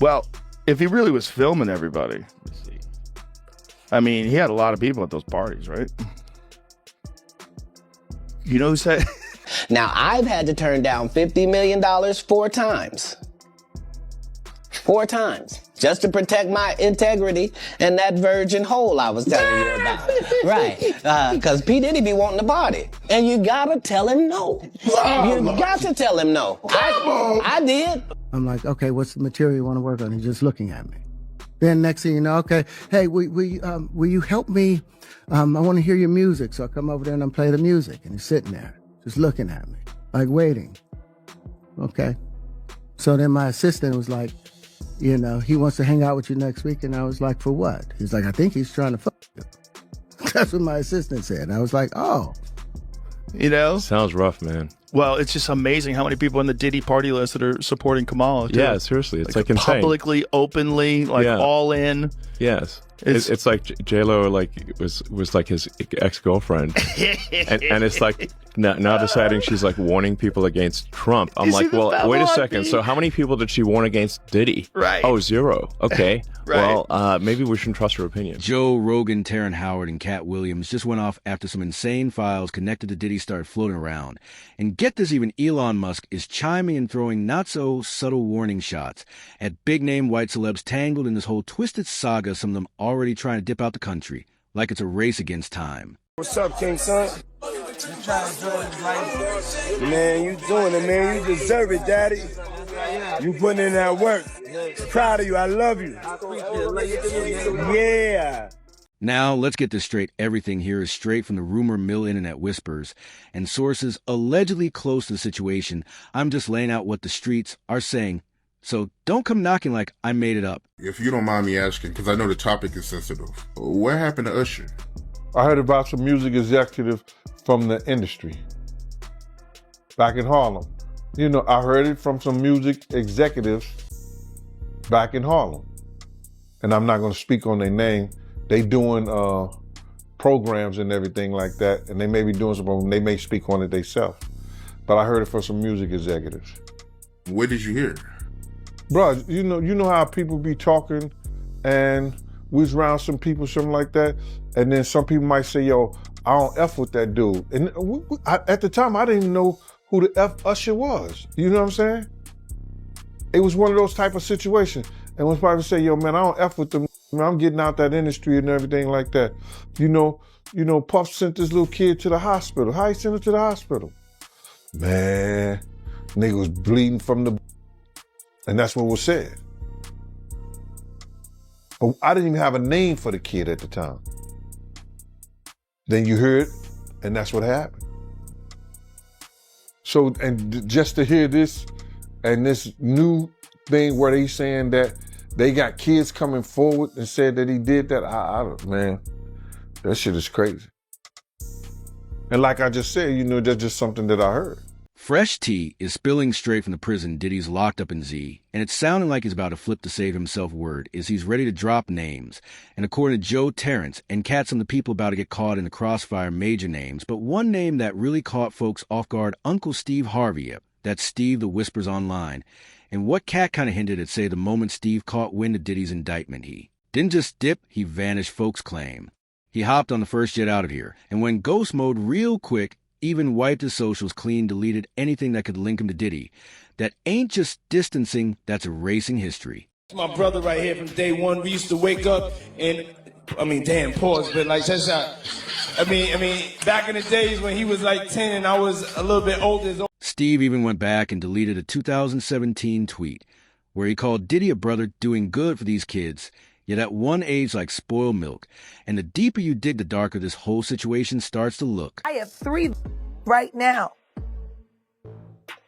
Well, if he really was filming everybody, let's see. I mean, he had a lot of people at those parties, right? You know who said? Now, I've had to turn down $50 million 4 times. 4 times. Just to protect my integrity and that virgin hole I was telling you about. Right. Because P. Diddy be wanting to party. And you gotta tell him no. You got to tell him no. I did. I'm like, okay, what's the material you want to work on? He's just looking at me. Then next thing you know, okay, hey, will you help me? I want to hear your music. So I come over there and I play the music. And he's sitting there, just looking at me, like waiting. Okay. So then my assistant was like, you know, he wants to hang out with you next week. And I was like, for what? He's like, I think he's trying to fuck you. That's what my assistant said. And I was like, oh. You know? Sounds rough, man. Well, it's just amazing how many people on the Diddy party list that are supporting Kamala. Too. Yeah, seriously. It's like insane. Publicly, openly, like all in. Yes. It's like J-Lo was like his ex-girlfriend. and it's like now deciding she's like warning people against Trump. I'm like, well, wait a second. So how many people did she warn against Diddy? Right. Oh, 0. Okay. Right. Well, maybe we shouldn't trust her opinion. Joe Rogan, Terrence Howard, and Katt Williams just went off after some insane files connected to Diddy started floating around. And get this, even Elon Musk is chiming and throwing not-so-subtle warning shots at big-name white celebs tangled in this whole twisted saga, some of them already trying to dip out the country, like it's a race against time. What's up, King Son? Man, you doing it, man. You deserve it, Daddy. You putting in that work. Proud of you. I love you. Yeah. Now, let's get this straight. Everything here is straight from the rumor mill internet whispers and sources allegedly close to the situation. I'm just laying out what the streets are saying. So don't come knocking like I made it up. If you don't mind me asking, because I know the topic is sensitive, what happened to Usher? I heard about some music executive from the industry back in Harlem. You know, I heard it from some music executives back in Harlem. And I'm not going to speak on their name. They doing programs and everything like that, and they may be doing something, they may speak on it themselves. But I heard it from some music executives. Where did you hear it? Bro, you know how people be talking, and we was around some people, something like that, and then some people might say, yo, I don't F with that dude. And at the time, I didn't even know who the F Usher was. You know what I'm saying? It was one of those type of situations. And when somebody say, yo, man, I don't F with them, I'm getting out that industry and everything like that. You know, Puff sent this little kid to the hospital. How he sent him to the hospital? Man, nigga was bleeding from the... And that's what was said. But I didn't even have a name for the kid at the time. Then you hear it, and that's what happened. So, and just to hear this, and this new thing where they saying that they got kids coming forward and said that he did that, man, that shit is crazy. And like I just said, you know, that's just something that I heard. Fresh tea is spilling straight from the prison Diddy's locked up in Z, and it's sounding like he's about to flip the save himself word as he's ready to drop names. And according to Joe Terrence and Katt, some of the people about to get caught in the crossfire major names, but one name that really caught folks off guard, Uncle Steve Harvey. That's Steve the Whispers Online. And what Katt kind of hinted at, say, the moment Steve caught wind of Diddy's indictment, he didn't just dip, he vanished, folks claim. He hopped on the first jet out of here and went ghost mode real quick, even wiped his socials clean, deleted anything that could link him to Diddy. That ain't just distancing, that's erasing history. My brother right here from day one, we used to wake up and, pause, but like, that's how, back in the days when he was like 10 and I was a little bit older. Steve even went back and deleted a 2017 tweet where he called Diddy a brother doing good for these kids, yet at one age like spoiled milk. And the deeper you dig, the darker this whole situation starts to look. I have 3 right now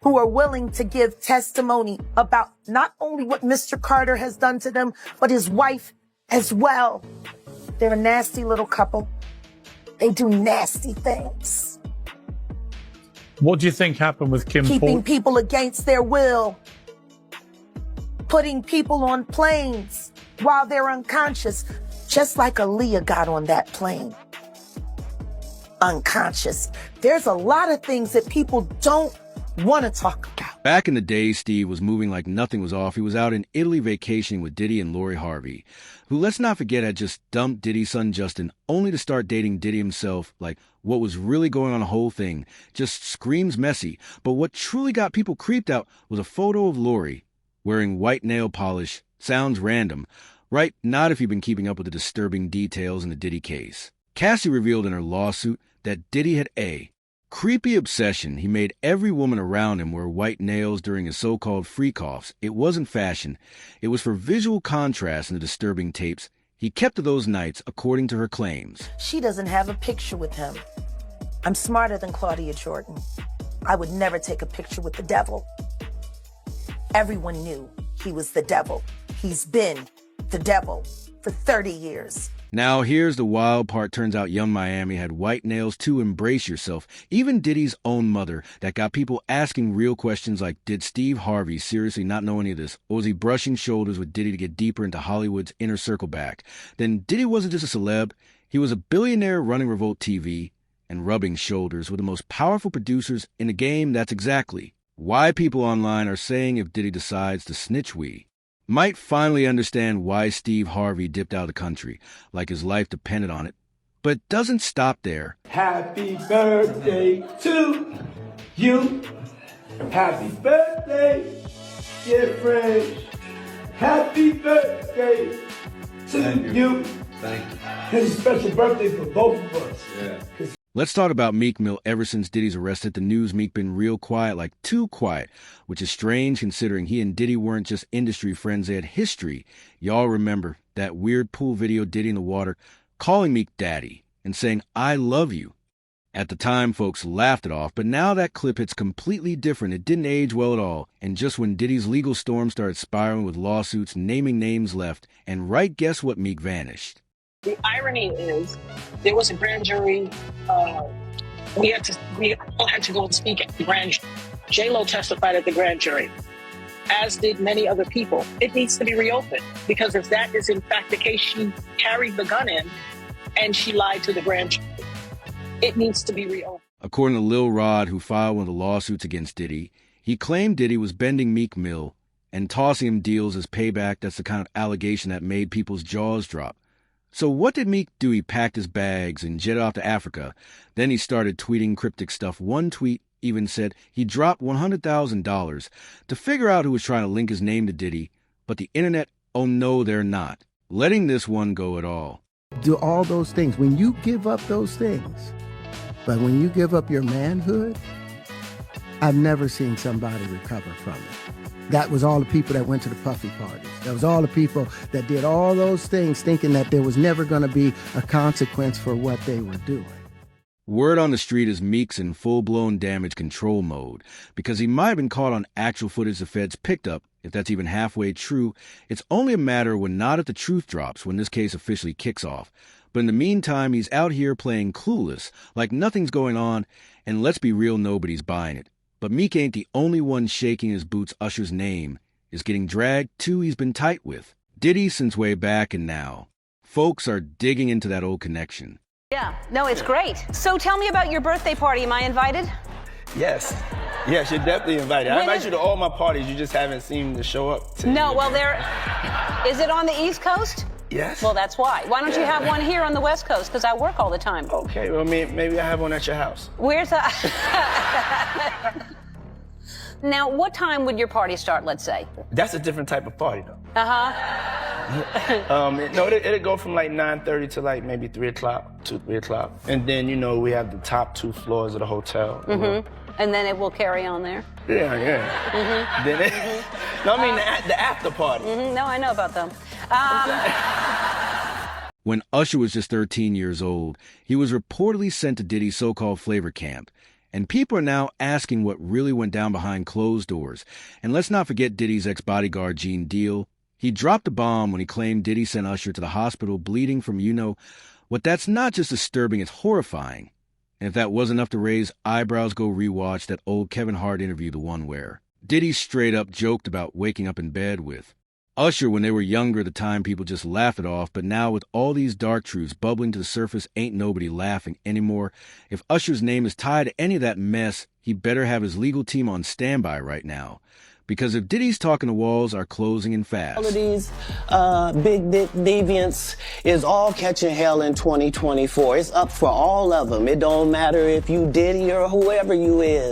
who are willing to give testimony about not only what Mr. Carter has done to them, but his wife as well. They're a nasty little couple. They do nasty things. What do you think happened with Kim Keeping Ford? people against their will. Putting people on planes while they're unconscious, just like Aaliyah got on that plane. Unconscious. There's a lot of things that people don't want to talk about. Back in the day, Steve was moving like nothing was off. He was out in Italy vacationing with Diddy and Lori Harvey, who, let's not forget, had just dumped Diddy's son Justin, only to start dating Diddy himself. Like, what was really going on the whole thing just screams messy. But what truly got people creeped out was a photo of Lori wearing white nail polish. Sounds random, right? Not if you've been keeping up with the disturbing details in the Diddy case. Cassie revealed in her lawsuit that Diddy had a creepy obsession. He made every woman around him wear white nails during his so-called freak-offs. It wasn't fashion. It was for visual contrast in the disturbing tapes. He kept to those nights, according to her claims. She doesn't have a picture with him. I'm smarter than Claudia Jordan. I would never take a picture with the devil. Everyone knew he was the devil. He's been the devil for 30 years. Now, here's the wild part. Turns out Young Miami had white nails to embrace yourself. Even Diddy's own mother, that got people asking real questions like, did Steve Harvey seriously not know any of this? Or was he brushing shoulders with Diddy to get deeper into Hollywood's inner circle back? Then Diddy wasn't just a celeb. He was a billionaire running Revolt TV and rubbing shoulders with the most powerful producers in the game. That's exactly why people online are saying if Diddy decides to snitch, we might finally understand why Steve Harvey dipped out of the country, like his life depended on it. But it doesn't stop there. Happy birthday to you. Happy birthday, dear friend. Happy birthday to you. Thank you. It's a special birthday for both of us. Yeah. Let's talk about Meek Mill. Ever since Diddy's arrest hit the news, Meek been real quiet, like too quiet, which is strange considering he and Diddy weren't just industry friends, they had history. Y'all remember that weird pool video, Diddy in the water, calling Meek daddy and saying, I love you. At the time, folks laughed it off, but now that clip hits completely different. It didn't age well at all. And just when Diddy's legal storm started spiraling with lawsuits, naming names left, and right guess what, Meek vanished. The irony is, there was a grand jury. We all had to go and speak at the grand jury. J-Lo testified at the grand jury, as did many other people. It needs to be reopened because if that is in fact the case, she carried the gun in and she lied to the grand jury. It needs to be reopened. According to Lil Rod, who filed one of the lawsuits against Diddy, he claimed Diddy was bending Meek Mill and tossing him deals as payback. That's the kind of allegation that made people's jaws drop. So what did Meek do? He packed his bags and jetted off to Africa. Then he started tweeting cryptic stuff. One tweet even said he dropped $100,000 to figure out who was trying to link his name to Diddy, but the internet, oh no, they're not letting this one go at all. Do all those things. When you give up those things, but when you give up your manhood, I've never seen somebody recover from it. That was all the people that went to the puffy parties. That was all the people that did all those things thinking that there was never going to be a consequence for what they were doing. Word on the street is Meek's in full-blown damage control mode because he might have been caught on actual footage the feds picked up. If that's even halfway true, it's only a matter when not if the truth drops, when this case officially kicks off. But in the meantime, he's out here playing clueless, like nothing's going on, and let's be real, nobody's buying it. But Meek ain't the only one shaking his boots. Usher's name is getting dragged too. He's been tight with Diddy since way back, and now folks are digging into that old connection. Yeah, no, it's great. So tell me about your birthday party. Am I invited? Yes, you're definitely invited. I invite you to all my parties. You just haven't seemed to show up. No, well, is it on the East Coast? Yes. Well, that's why. Why don't you have one here on the West Coast? Because I work all the time. Okay, well, maybe I have one at your house. Where's that? Now, what time would your party start, let's say? That's a different type of party, though. Uh-huh. No, it'll go from like 9:30 to like maybe 3 o'clock, 3 o'clock. And then, we have the top 2 floors of the hotel. Mm-hmm. And then it will carry on there? Yeah. Mm-hmm. Then no, I mean the after party. Mm-hmm. No, I know about them. When Usher was just 13 years old, he was reportedly sent to Diddy's so-called flavor camp. And people are now asking what really went down behind closed doors. And let's not forget Diddy's ex-bodyguard, Gene Deal. He dropped a bomb when he claimed Diddy sent Usher to the hospital bleeding from what. That's not just disturbing, it's horrifying. And if that wasn't enough to raise eyebrows, go rewatch that old Kevin Hart interview, the one where Diddy straight up joked about waking up in bed with Usher, when they were younger, the time people just laugh it off, but now with all these dark truths bubbling to the surface, ain't nobody laughing anymore. If Usher's name is tied to any of that mess, he better have his legal team on standby right now. Because if Diddy's talking, the walls are closing in fast. All of these big dick deviants is all catching hell in 2024. It's up for all of them. It don't matter if you Diddy or whoever you is.